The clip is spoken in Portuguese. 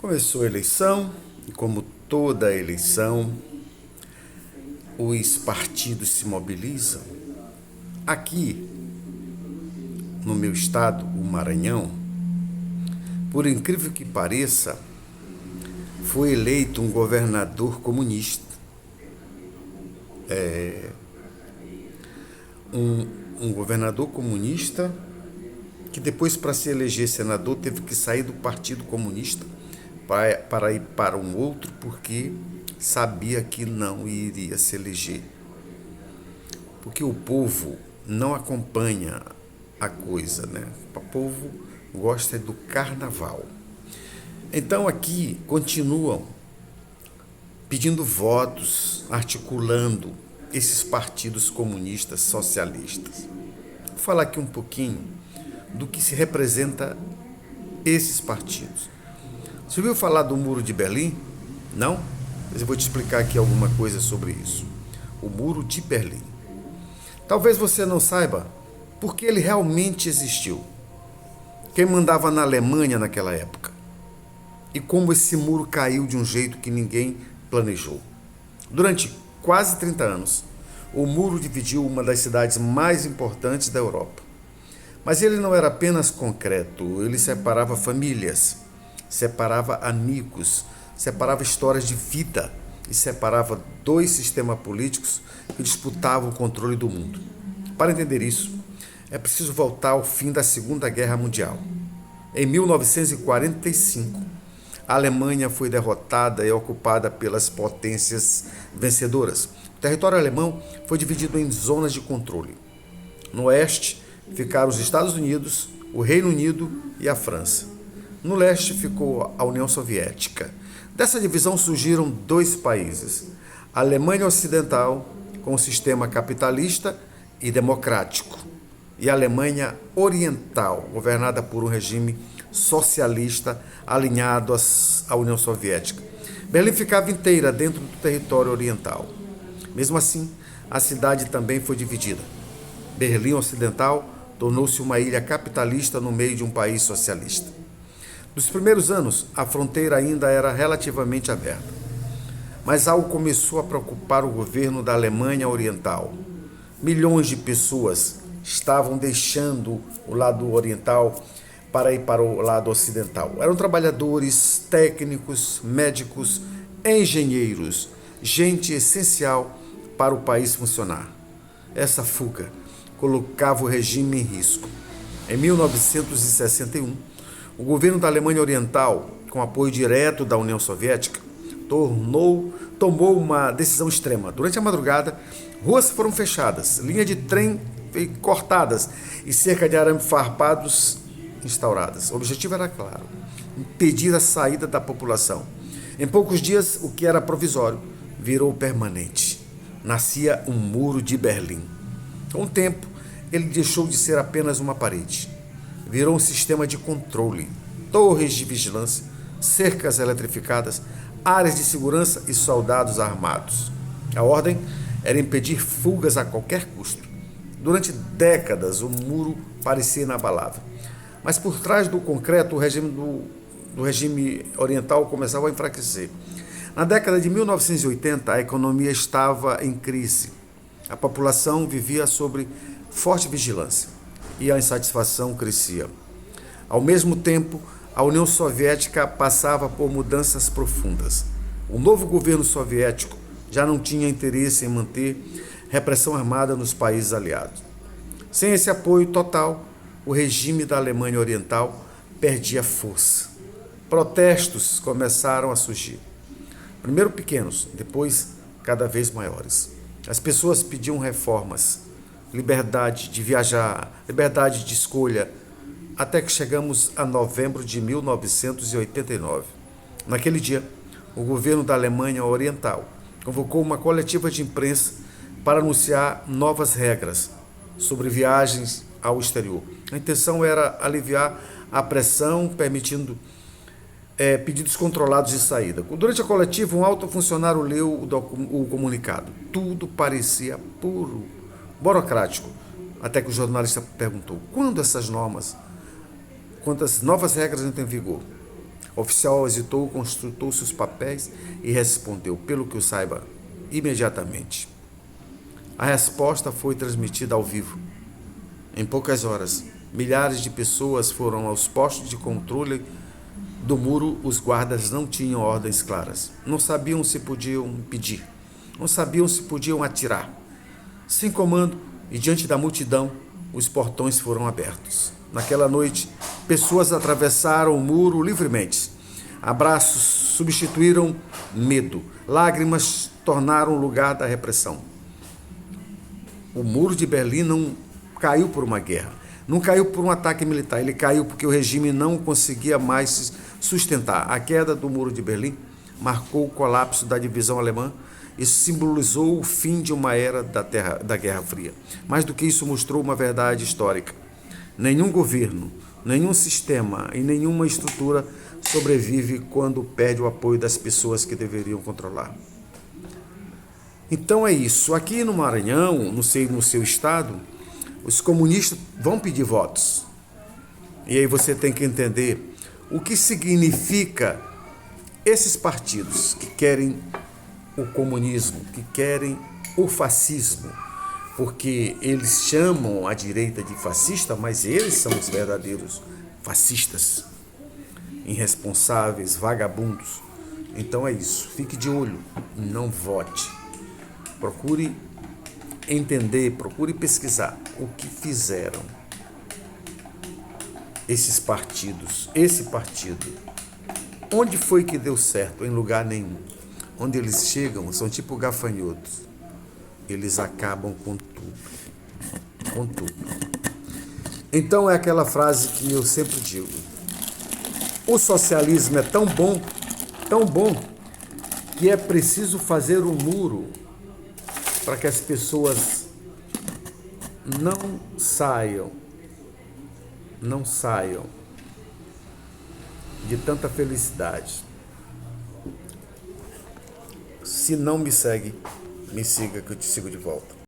Começou a eleição e, como toda eleição, os partidos se mobilizam. Aqui, no meu estado, o Maranhão, por incrível que pareça, foi eleito um governador comunista. Um governador comunista que depois, para se eleger senador, teve que sair do Partido Comunista para ir para um outro, porque sabia que não iria se eleger. Porque o povo não acompanha a coisa, né? O povo gosta do carnaval. Então aqui continuam pedindo votos, articulando esses partidos comunistas, socialistas. Vou falar aqui um pouquinho do que se representa esses partidos. Você ouviu falar do Muro de Berlim? Não? Mas eu vou te explicar aqui alguma coisa sobre isso. O Muro de Berlim. Talvez você não saiba porque ele realmente existiu. Quem mandava na Alemanha naquela época? E como esse muro caiu de um jeito que ninguém planejou. Durante quase 30 anos, o muro dividiu uma das cidades mais importantes da Europa. Mas ele não era apenas concreto, ele separava famílias, separava amigos, separava histórias de vida e separava dois sistemas políticos que disputavam o controle do mundo. Para entender isso, é preciso voltar ao fim da Segunda Guerra Mundial. Em 1945, a Alemanha foi derrotada e ocupada pelas potências vencedoras. O território alemão foi dividido em zonas de controle. No oeste ficaram os Estados Unidos, o Reino Unido e a França. No leste ficou a União Soviética. Dessa divisão surgiram dois países: a Alemanha Ocidental, com um sistema capitalista e democrático, e a Alemanha Oriental, governada por um regime socialista alinhado à União Soviética. Berlim ficava inteira dentro do território oriental. Mesmo assim, a cidade também foi dividida. Berlim Ocidental tornou-se uma ilha capitalista no meio de um país socialista. Nos primeiros anos, a fronteira ainda era relativamente aberta. Mas algo começou a preocupar o governo da Alemanha Oriental. Milhões de pessoas estavam deixando o lado oriental para ir para o lado ocidental. Eram trabalhadores, técnicos, médicos, engenheiros, gente essencial para o país funcionar. Essa fuga colocava o regime em risco. Em 1961, o governo da Alemanha Oriental, com apoio direto da União Soviética, tomou uma decisão extrema. Durante a madrugada, ruas foram fechadas, linhas de trem cortadas e cerca de arame farpados instauradas. O objetivo era claro: impedir a saída da população. Em poucos dias, o que era provisório virou permanente. Nascia um muro de Berlim. Com o tempo, ele deixou de ser apenas uma parede. Virou um sistema de controle, torres de vigilância, cercas eletrificadas, áreas de segurança e soldados armados. A ordem era impedir fugas a qualquer custo. Durante décadas, o muro parecia inabalável. Mas por trás do concreto, o regime oriental começava a enfraquecer. Na década de 1980, a economia estava em crise. A população vivia sob forte vigilância e a insatisfação crescia. Ao mesmo tempo, a União Soviética passava por mudanças profundas. O novo governo soviético já não tinha interesse em manter repressão armada nos países aliados. Sem esse apoio total, o regime da Alemanha Oriental perdia força. Protestos começaram a surgir. Primeiro pequenos, depois cada vez maiores. As pessoas pediam reformas, liberdade de viajar, liberdade de escolha, até que chegamos a novembro de 1989. Naquele dia, o governo da Alemanha Oriental convocou uma coletiva de imprensa para anunciar novas regras sobre viagens ao exterior. A intenção era aliviar a pressão, permitindo pedidos controlados de saída. Durante a coletiva, um alto funcionário leu o comunicado. Tudo parecia puro, burocrático, até que o jornalista perguntou: quando essas novas regras entram em vigor? O oficial hesitou, consultou seus papéis e respondeu, pelo que eu saiba, imediatamente. A resposta foi transmitida ao vivo. Em poucas horas, milhares de pessoas foram aos postos de controle do muro. Os guardas não tinham ordens claras. Não sabiam se podiam pedir. Não sabiam se podiam atirar. Sem comando e diante da multidão, os portões foram abertos. Naquela noite, pessoas atravessaram o muro livremente. Abraços substituíram medo. Lágrimas tornaram o lugar da repressão. O muro de Berlim não caiu por uma guerra. Não caiu por um ataque militar. Ele caiu porque o regime não conseguia mais se sustentar. A queda do muro de Berlim marcou o colapso da divisão alemã. Isso simbolizou o fim de uma era da Guerra Fria. Mais do que isso, mostrou uma verdade histórica. Nenhum governo, nenhum sistema e nenhuma estrutura sobrevive quando perde o apoio das pessoas que deveriam controlar. Então é isso. Aqui no Maranhão, no seu estado, os comunistas vão pedir votos. E aí você tem que entender o que significa esses partidos que querem o comunismo, que querem o fascismo, porque eles chamam a direita de fascista, mas eles são os verdadeiros fascistas, irresponsáveis, vagabundos. Então é isso, fique de olho, não vote. Procure entender, procure pesquisar o que fizeram esses partidos, esse partido. Onde foi que deu certo? Em lugar nenhum. Onde eles chegam, são tipo gafanhotos. Eles acabam com tudo. Com tudo. Então é aquela frase que eu sempre digo. O socialismo é tão bom, que é preciso fazer um muro para que as pessoas não saiam de tanta felicidade. Se não me segue, me siga que eu te sigo de volta.